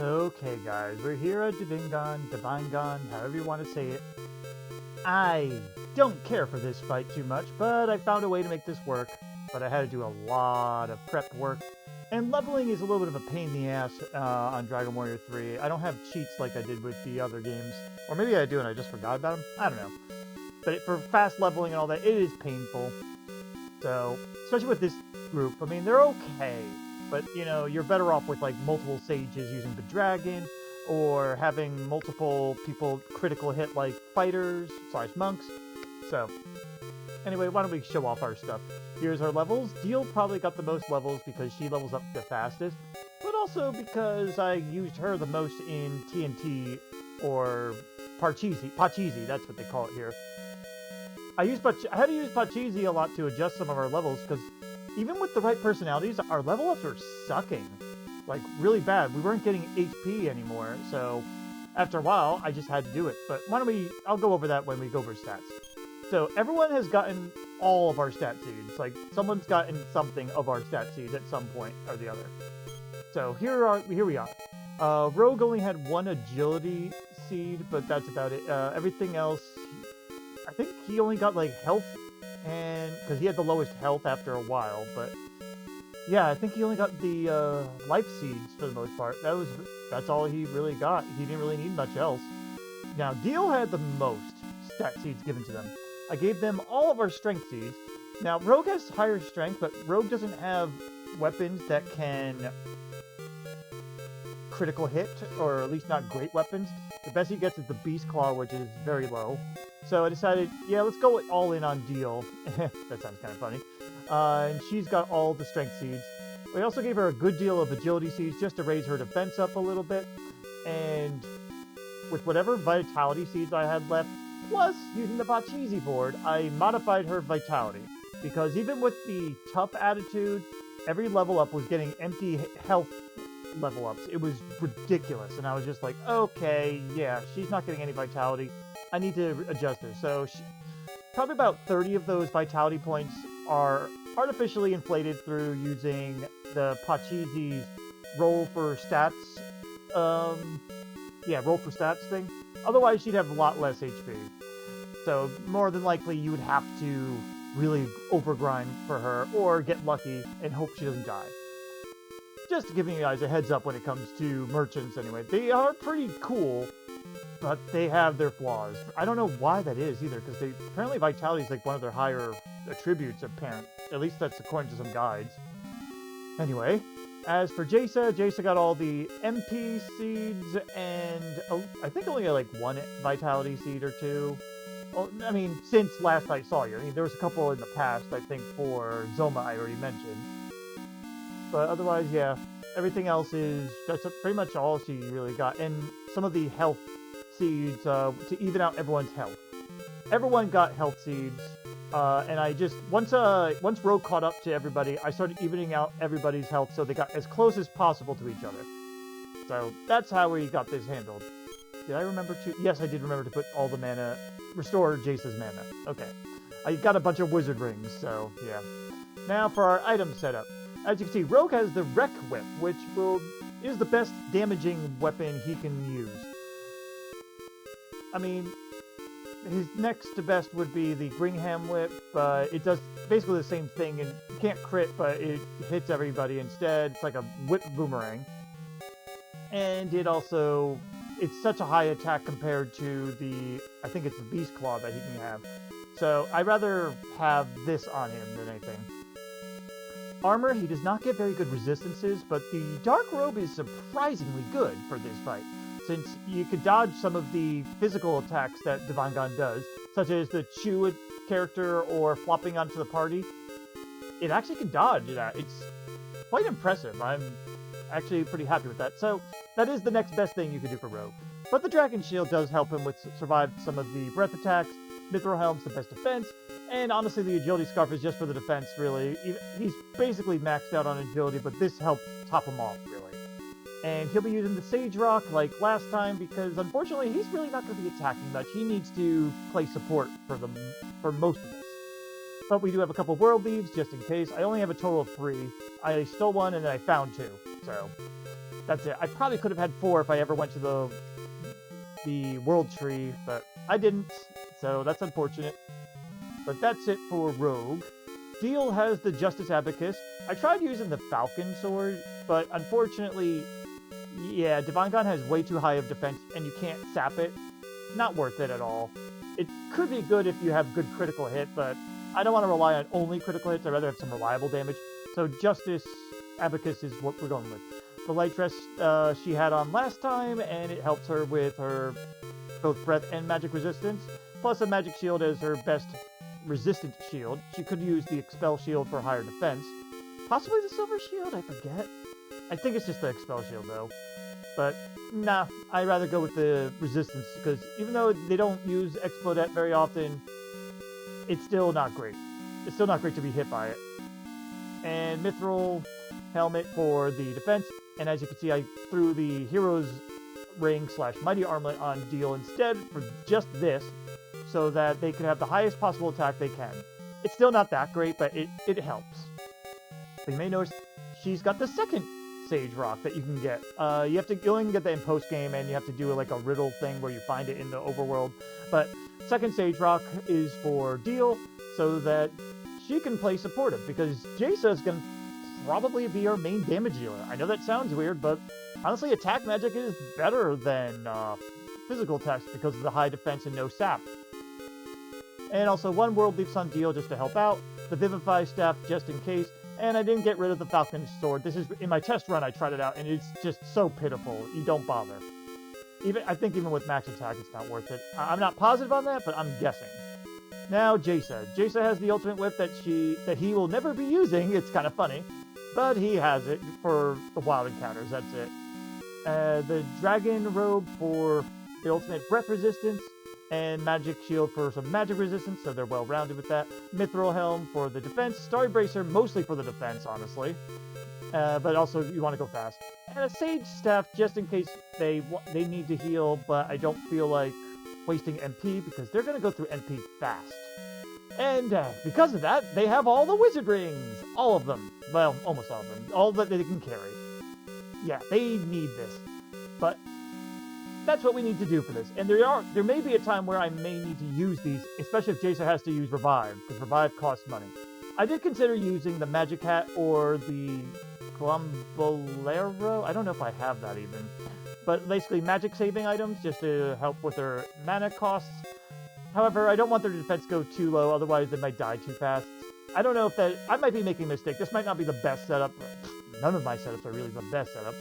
Okay, guys, we're here at Divinegon, however you want to say it. I don't care for this fight too much, but I found a way to make this work. But I had to do a lot of prep work, and leveling is a little bit of a pain in the ass on Dragon Warrior 3. I don't have cheats like I did with the other games. Or maybe I do and I just forgot about them. I don't know. But for fast leveling and all that, it is painful. So, especially with this group, I mean, they're okay. But, you know, you're better off with, like, multiple sages using the dragon, or having multiple people critical hit, like, fighters/monks. So, anyway, why don't we show off our stuff? Here's our levels. Deal probably got the most levels because she levels up the fastest, but also because I used her the most in TNT, or Pachisi, that's what they call it here. I had to use Pachisi a lot to adjust some of our levels, because even with the right personalities, our level ups were sucking. Like, really bad. We weren't getting HP anymore, so after a while, I just had to do it. But I'll go over that when we go over stats. So, everyone has gotten all of our stat seeds. Like, someone's gotten something of our stat seeds at some point or the other. So, here we are. Rogue only had one agility seed, but that's about it. Everything else, I think he only got, like, health, and because he had the lowest health after a while, but yeah, I think he only got the life seeds for the most part. That's all he really got. He didn't really need much else. Now, Deal had the most stat seeds given to them. I gave them all of our strength seeds. Now, Rogue has higher strength, but Rogue doesn't have weapons that can critical hit, or at least not great weapons. The best he gets is the Beast Claw, which is very low. So I decided, yeah, let's go all in on Deal. That sounds kind of funny. And she's got all the strength seeds. We also gave her a good deal of agility seeds just to raise her defense up a little bit. And with whatever vitality seeds I had left, plus using the Pachisi board, I modified her vitality. Because even with the tough attitude, every level up was getting empty health level ups. It was ridiculous. And I was just like, okay, yeah, she's not getting any vitality. I need to adjust her. So probably about 30 of those vitality points are artificially inflated through using the Pachisi's roll for stats. Roll for stats thing. Otherwise, she'd have a lot less HP. So more than likely, you would have to really overgrind for her, or get lucky and hope she doesn't die. Just giving you guys a heads up when it comes to merchants anyway. They are pretty cool, but they have their flaws. I don't know why that is either, because apparently vitality is like one of their higher attributes, apparently. At least that's according to some guides. Anyway, as for Jester got all the MP seeds, and I think only like one vitality seed or two. Well, I mean, since last I saw you. I mean, there was a couple in the past, I think, for Zoma I already mentioned. But otherwise, yeah, everything else that's pretty much all she really got. And some of the health seeds to even out everyone's health. Everyone got health seeds, and I just once Rogue caught up to everybody, I started evening out everybody's health so they got as close as possible to each other. So that's how we got this handled. Did I remember to? Yes, I did remember to put all the mana, restore Jace's mana. Okay, I got a bunch of wizard rings, so yeah. Now for our item setup. As you can see, Rogue has the Wreck Whip, which is the best damaging weapon he can use. I mean, his next to best would be the Gringham Whip, but it does basically the same thing, and you can't crit, but it hits everybody instead. It's like a whip boomerang. And it's such a high attack compared to I think it's the Beast Claw that he can have. So I'd rather have this on him than anything. Armor, he does not get very good resistances, but the Dark Robe is surprisingly good for this fight, since you could dodge some of the physical attacks that Divinegon does, such as the Chew character or flopping onto the party. It actually can dodge that. It's quite impressive. I'm actually pretty happy with that. So that is the next best thing you could do for Rogue. But the Dragon Shield does help him survive some of the breath attacks. Mithril Helm's the best defense. And honestly, the Agility Scarf is just for the defense, really. He's basically maxed out on agility, but this helps top him off, really. And he'll be using the Sage Rock like last time, because unfortunately, he's really not going to be attacking much. He needs to play support for most of this. But we do have a couple World Leaves, just in case. I only have a total of 3. I stole one, and then I found 2. So, That's it. I probably could have had 4 if I ever went to the world tree, but I didn't, so that's unfortunate. But that's it for Rogue. Deal has the Justice Abacus. I tried using the Falcon Sword, but unfortunately, yeah, Divinegon has way too high of defense, and you can't sap it. Not worth it at all. It could be good if you have good critical hit, but I don't want to rely on only critical hits. I'd rather have some reliable damage. So Justice Abacus is what we're going with. The light dress she had on last time, and it helps her with her both breath and magic resistance, plus a magic shield as her best resistant shield. She could use the expel shield for higher defense. Possibly the silver shield, I forget. I think it's just the expel shield though. But nah, I'd rather go with the resistance, because even though they don't use Explodette very often, it's still not great. It's still not great to be hit by it. And Mithril helmet for the defense, and as you can see, I threw the Hero's Ring / Mighty Armlet on Deal instead for just this, so that they can have the highest possible attack they can. It's still not that great, but it helps. So you may notice she's got the second Sage Rock that you can get. You only can get that in post game, and you have to do like a riddle thing where you find it in the overworld. But second Sage Rock is for Deal, so that she can play supportive, because Jester is going to probably be our main damage dealer. I know that sounds weird, but honestly, attack magic is better than physical attacks because of the high defense and no sap. And also 1 World Leaps on Deal just to help out, the Vivify Staff just in case, and I didn't get rid of the Falcon Sword. This is, in my test run, I tried it out, and it's just so pitiful. You don't bother. I think even with max attack, it's not worth it. I'm not positive on that, but I'm guessing. Now, Jester. Jester has the ultimate whip that he will never be using. It's kind of funny, but he has it for the wild encounters. That's it. The Dragon Robe for the ultimate breath resistance, and Magic Shield for some magic resistance, so they're well-rounded with that. Mithril Helm for the defense. Starry Bracer mostly for the defense, honestly. But also, you want to go fast. And a Sage Staff just in case they need to heal, but I don't feel like wasting MP, because they're going to go through MP fast. And because of that, they have all the Wizard Rings! All of them. Well, almost all of them. All that they can carry. Yeah, they need this. But that's what we need to do for this. And there may be a time where I may need to use these, especially if Jester has to use Revive, because Revive costs money. I did consider using the Magic Hat or the Glumbolero. I don't know if I have that even. But basically magic saving items just to help with their mana costs. However, I don't want their defense to go too low, otherwise they might die too fast. I don't know if that... I might be making a mistake. This might not be the best setup. None of my setups are really the best setups.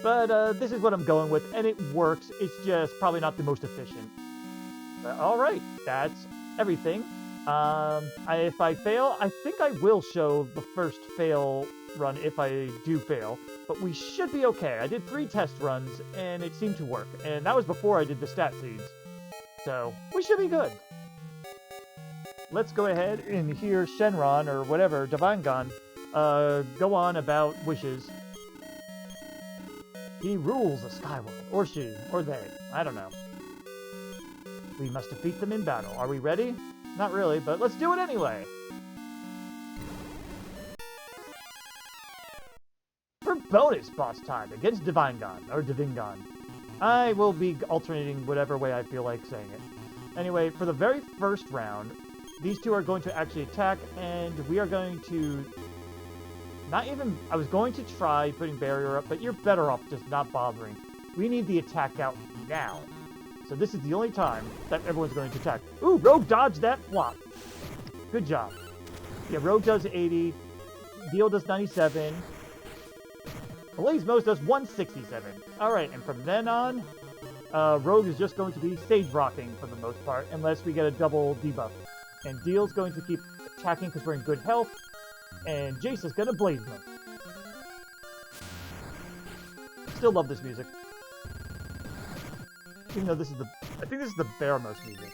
But this is what I'm going with, and it works. It's just probably not the most efficient. But alright, that's everything. If I fail, I think I will show the first fail run if I do fail. But we should be okay. I did 3 test runs, and it seemed to work. And that was before I did the stat seeds. So, we should be good. Let's go ahead and hear Shenron, or whatever, Divinegon, go on about wishes. He rules the Skyworld. Or she. Or they. I don't know. We must defeat them in battle. Are we ready? Not really, but let's do it anyway! For bonus boss time against Divinegon, or Divinegon. I will be alternating whatever way I feel like saying it. Anyway, for the very first round, these two are going to actually attack, and we are going to... I was going to try putting barrier up, but you're better off just not bothering. We need the attack out now. So this is the only time that everyone's going to attack. Ooh, Rogue dodged that flop. Good job. Yeah, Rogue does 80. Deal does 97. Blaze-Mose does 167. Alright, and from then on, Rogue is just going to be Sage Rocking for the most part, unless we get a double debuff. And Deal's going to keep attacking because we're in good health. And Jace is gonna Blaze-Mose. Still love this music. Even though this is I think this is the Baramos music.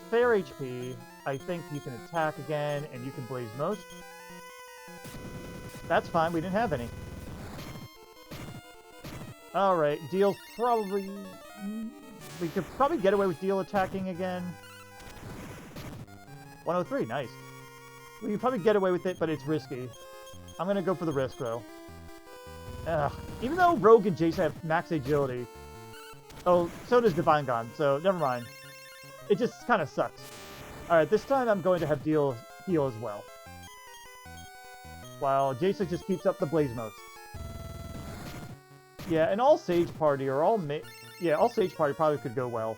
Fair HP. I think you can attack again, and you can Blaze-Mose. That's fine, we didn't have any. Alright, Deal's probably... We could probably get away with Deal attacking again. 103, nice. We could probably get away with it, but it's risky. I'm gonna go for the risk, though. Ugh. Even though Rogue and Jace have max agility... Oh, so does Divinegon, so never mind. It just kind of sucks. Alright, this time I'm going to have heal as well. While Jason just keeps up the Blazemos. Yeah, an all-Sage party, or all... Yeah, all-Sage party probably could go well.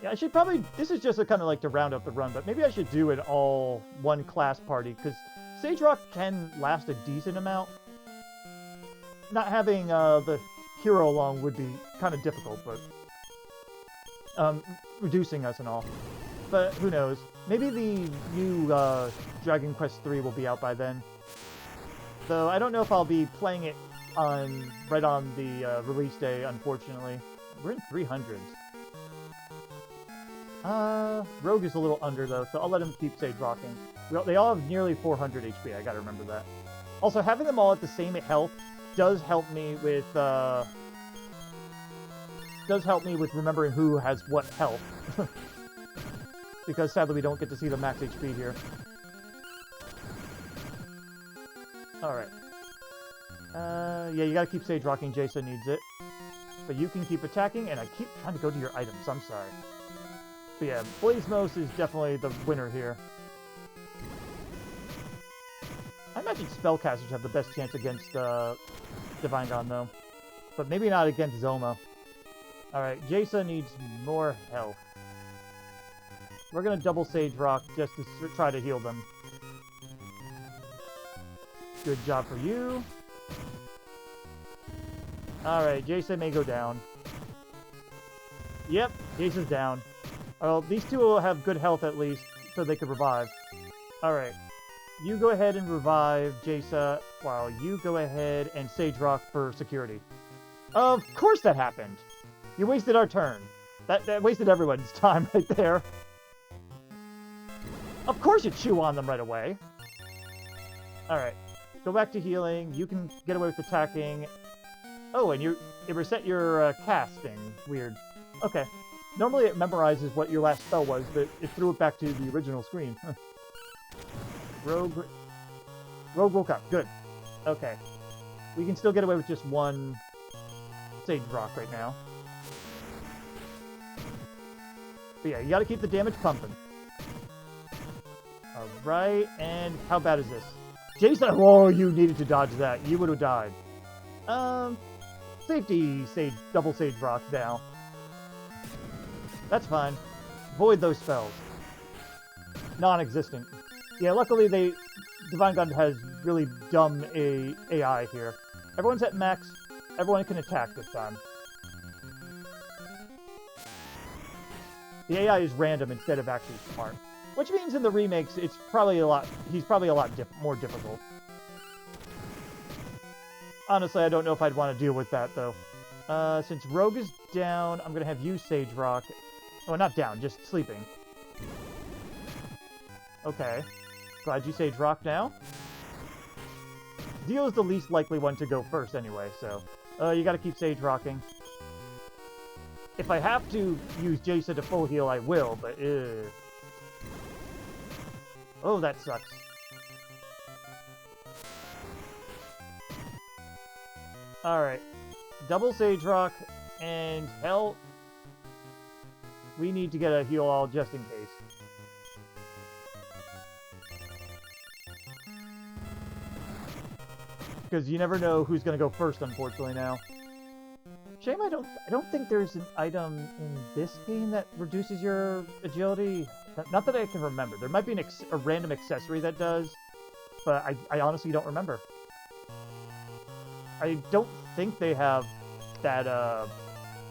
Yeah, I should probably... This is just a kind of like to round up the run, but maybe I should do an all-one-class party, because Sage Rock can last a decent amount. Not having the hero along would be kind of difficult, but... reducing us and all. But who knows? Maybe the new Dragon Quest III will be out by then. Though I don't know if I'll be playing it right on the release day, unfortunately. We're in 300s. Rogue is a little under, though, so I'll let him keep Sage Rocking. They all have nearly 400 HP, I gotta remember that. Also, having them all at the same health does help me with remembering who has what health. Because sadly we don't get to see the max HP here. Alright. Yeah, you gotta keep Sage Rocking, Jason needs it. But you can keep attacking, and I keep trying to go to your items, I'm sorry. But yeah, Blazemos is definitely the winner here. I imagine Spellcasters have the best chance against Divinegon, though. But maybe not against Zoma. Alright, Jason needs more health. We're gonna double Sage Rock just to try to heal them. Good job for you. Alright, Jason may go down. Yep, Jason's down. Well, these two will have good health at least, so they can revive. Alright. You go ahead and revive Jason, while you go ahead and Sage Rock for security. Of course that happened! You wasted our turn. That wasted everyone's time right there. Of course you chew on them right away. Alright. Go back to healing. You can get away with attacking. Oh, and it reset your casting. Weird. Okay. Normally it memorizes what your last spell was, but it threw it back to the original screen. Rogue woke up. Good. Okay. We can still get away with just one Sage Rock right now. But yeah, you gotta keep the damage pumping. Alright, and how bad is this? Jason! Oh, you needed to dodge that. You would have died. Safety double Sage Rock now. That's fine. Void those spells. Non-existent. Yeah, luckily Divinegon has really dumb AI here. Everyone's at max. Everyone can attack this time. The AI is random instead of actually smart. Which means in the remakes, he's probably a lot more difficult. Honestly, I don't know if I'd want to deal with that, though. Since Rogue is down, I'm going to have you Sage Rock. Oh, not down, just sleeping. Okay. Glad you Sage Rock now. Dio is the least likely one to go first anyway, so... you gotta keep Sage Rocking. If I have to use Jason to full heal, I will, but... Oh, that sucks. Alright. Double Sage Rock, and hell... We need to get a heal all just in case. Because you never know who's going to go first, unfortunately, now. Shame I don't think there's an item in this game that reduces your agility. Not that I can remember. There might be a random accessory that does, but I honestly don't remember. I don't think they have that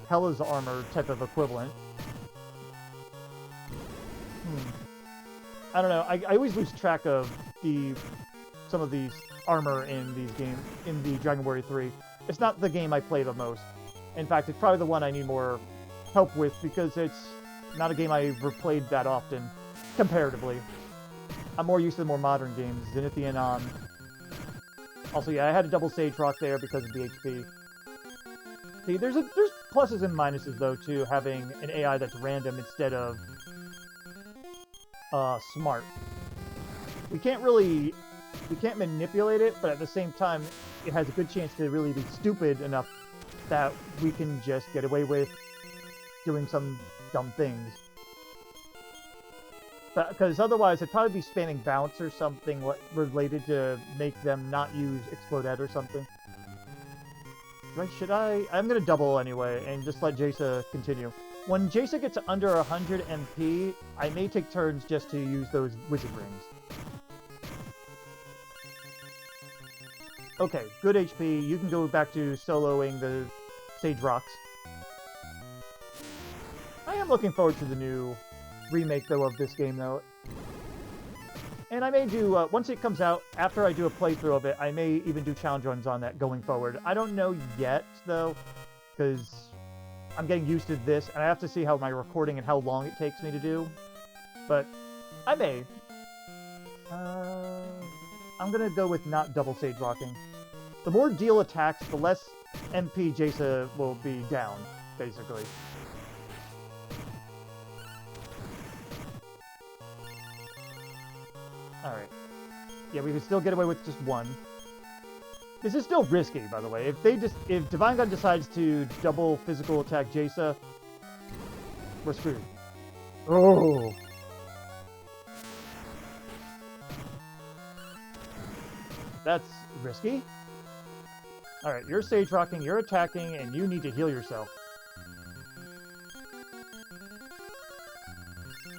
Hella's armor type of equivalent. I don't know. I always lose track of some of these armor in these games, in the Dragon Warrior 3. It's not the game I play the most. In fact, it's probably the one I need more help with because it's not a game I ever played that often, comparatively. I'm more used to the more modern games, Zenithia and On. Also, yeah, I had a double Sage Rock there because of the HP. See, there's pluses and minuses, though, to having an AI that's random instead of smart. We can't manipulate it, but at the same time, it has a good chance to really be stupid enough that we can just get away with doing some dumb things. Because otherwise, I'd probably be spamming bounce or something related to make them not use Explodette or something. Should I? I'm going to double anyway and just let Jesa continue. When Jesa gets under 100 MP, I may take turns just to use those Wizard Rings. Okay, good HP. You can go back to soloing the Sage Rocks. I am looking forward to the new remake, though, of this game, though. And I may do, once it comes out, after I do a playthrough of it, I may even do challenge runs on that going forward. I don't know yet, though, because I'm getting used to this, and I have to see how my recording and how long it takes me to do. But I may. I'm going to go with not double Sage Rocking. The more deal attacks, the less MP Jesa will be down, basically. Alright. Yeah, we can still get away with just one. This is still risky, by the way. If Divinegon decides to double physical attack Jesa, we're screwed. Oh! That's risky. Alright, you're Sage Rocking, you're attacking, and you need to heal yourself.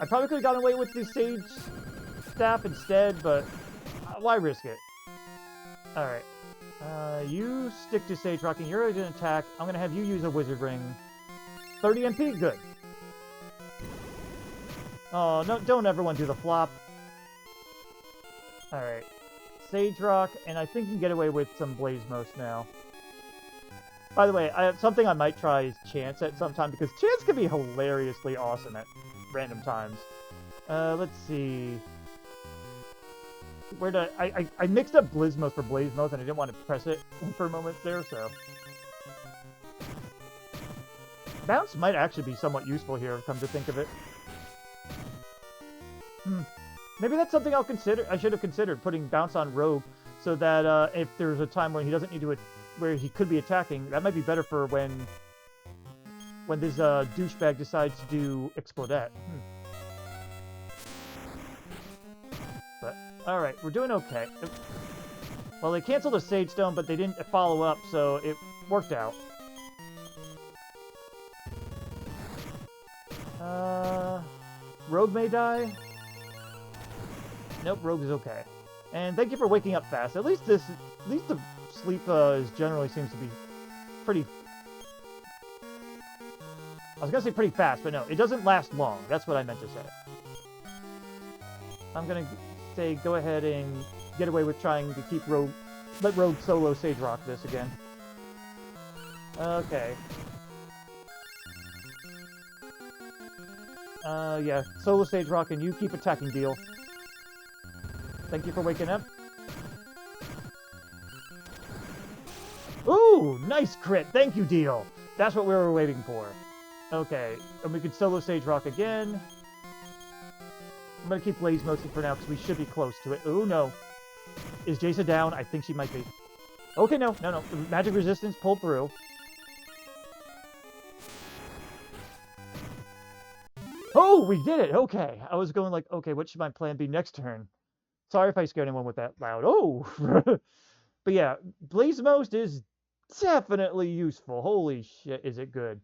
I probably could have gotten away with the Sage Staff instead, but why risk it? Alright. You stick to Sage Rocking, you're going to attack. I'm going to have you use a Wizard Ring. 30 MP? Good. Oh, no, don't everyone do the flop. Alright. Sage Rock, and I think you can get away with some Blaze Most now. By the way, something I might try is Chance at some time, because Chance can be hilariously awesome at random times. Let's see. Where did I mixed up Blizzmos for Blaze Most, and I didn't want to press it for a moment there, so. Bounce might actually be somewhat useful here, come to think of it. Maybe that's something I'll consider. I should have considered putting Bounce on Rogue, so that if there's a time when he doesn't need to, where he could be attacking, that might be better for when this douchebag decides to do Explodette. But all right, we're doing okay. Well, they canceled a Sage Stone, but they didn't follow up, so it worked out. Rogue may die. Nope, Rogue is okay. And thank you for waking up fast. At least the sleep generally seems to be pretty. I was gonna say pretty fast, but no, it doesn't last long. That's what I meant to say. I'm gonna say go ahead and get away with trying to keep Rogue, let Rogue solo Sage Rock this again. Okay. Yeah, solo Sage Rock, and you keep attacking, Deal. Thank you for waking up. Ooh, nice crit. Thank you, Deal. That's what we were waiting for. Okay, and we can solo Sage Rock again. I'm going to keep Blaze Mosting for now because we should be close to it. Ooh, no. Is Jesa down? I think she might be. Okay, no. Magic Resistance pulled through. Oh, we did it! Okay. I was going like, okay, what should my plan be next turn? Sorry if I scared anyone with that loud. Oh! But yeah, Blaze Most is definitely useful. Holy shit, is it good.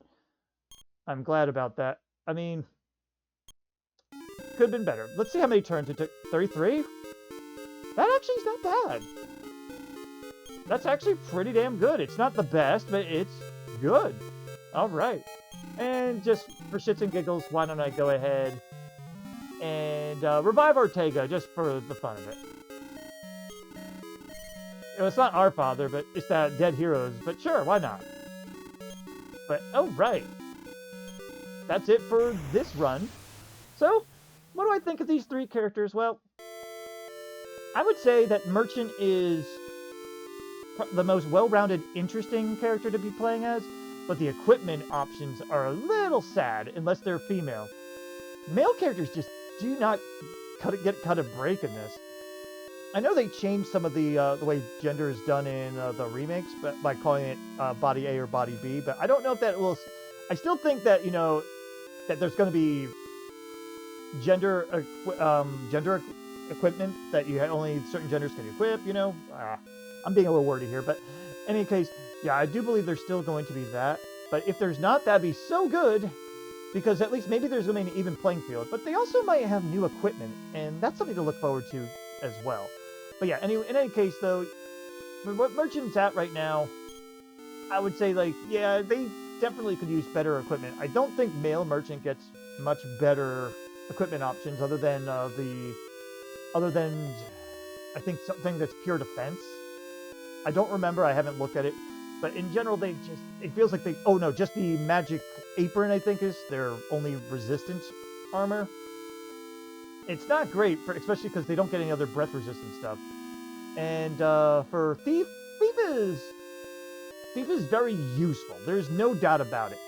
I'm glad about that. I mean, could have been better. Let's see how many turns it took. 33? That actually is not bad. That's actually pretty damn good. It's not the best, but it's good. Alright. And just for shits and giggles, why don't I go ahead and revive Ortega just for the fun of it. It's not our father, but it's that dead heroes. But sure, why not? But, oh, right. That's it for this run. So, what do I think of these three characters? Well, I would say that Merchant is the most well-rounded, interesting character to be playing as, but the equipment options are a little sad unless they're female. Male characters just do not cut a break in this. I know they changed some of the way gender is done in the remakes, but by calling it body A or body B. But I don't know if that will. I still think that that there's going to be gender equipment that only certain genders can equip. I'm being a little wordy here, but in any case, yeah, I do believe there's still going to be that. But if there's not, that'd be so good, because at least maybe there's going to be an even playing field. But they also might have new equipment, and that's something to look forward to as well. But yeah, in any case, though, what Merchant's at right now, I would say, like, yeah, they definitely could use better equipment. I don't think male Merchant gets much better equipment options other than I think something that's pure defense. I don't remember. I haven't looked at it. But in general, it feels like oh no, just the magic apron, I think, is their only resistance armor. It's not great, especially because they don't get any other breath resistant stuff. And for Thief is very useful. There's no doubt about it.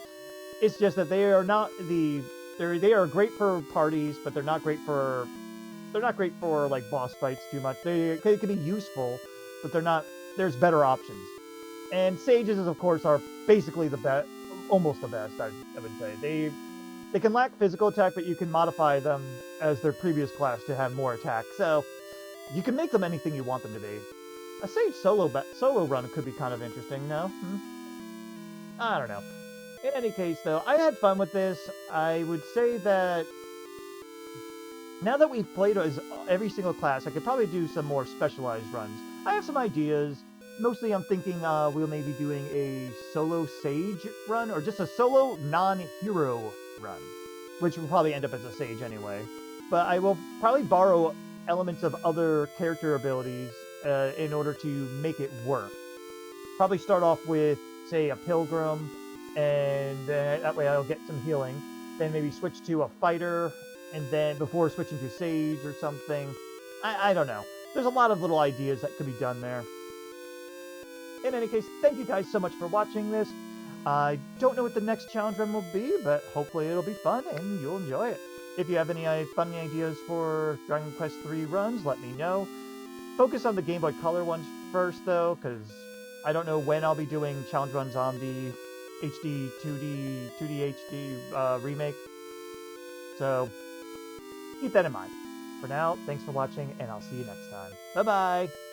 It's just that they are not they are great for parties, but they're not great for like boss fights too much. They can be useful, but they're not. There's better options. And Sages, of course, are basically the best, almost the best, I would say. They can lack physical attack, but you can modify them as their previous class to have more attack. So you can make them anything you want them to be. A Sage solo run could be kind of interesting, no? I don't know. In any case, though, I had fun with this. I would say that now that we've played as every single class, I could probably do some more specialized runs. I have some ideas. Mostly I'm thinking we'll maybe doing a solo Sage run, or just a solo non-hero run, which will probably end up as a Sage anyway. But I will probably borrow elements of other character abilities in order to make it work. Probably start off with, say, a Pilgrim, and that way I'll get some healing. Then maybe switch to a Fighter, and then before switching to Sage or something. I don't know. There's a lot of little ideas that could be done there. In any case, thank you guys so much for watching this. I don't know what the next challenge run will be, but hopefully it'll be fun and you'll enjoy it. If you have any funny ideas for Dragon Quest III runs, let me know. Focus on the Game Boy Color ones first, though, because I don't know when I'll be doing challenge runs on the HD 2D HD remake. So keep that in mind. For now, thanks for watching, and I'll see you next time. Bye-bye!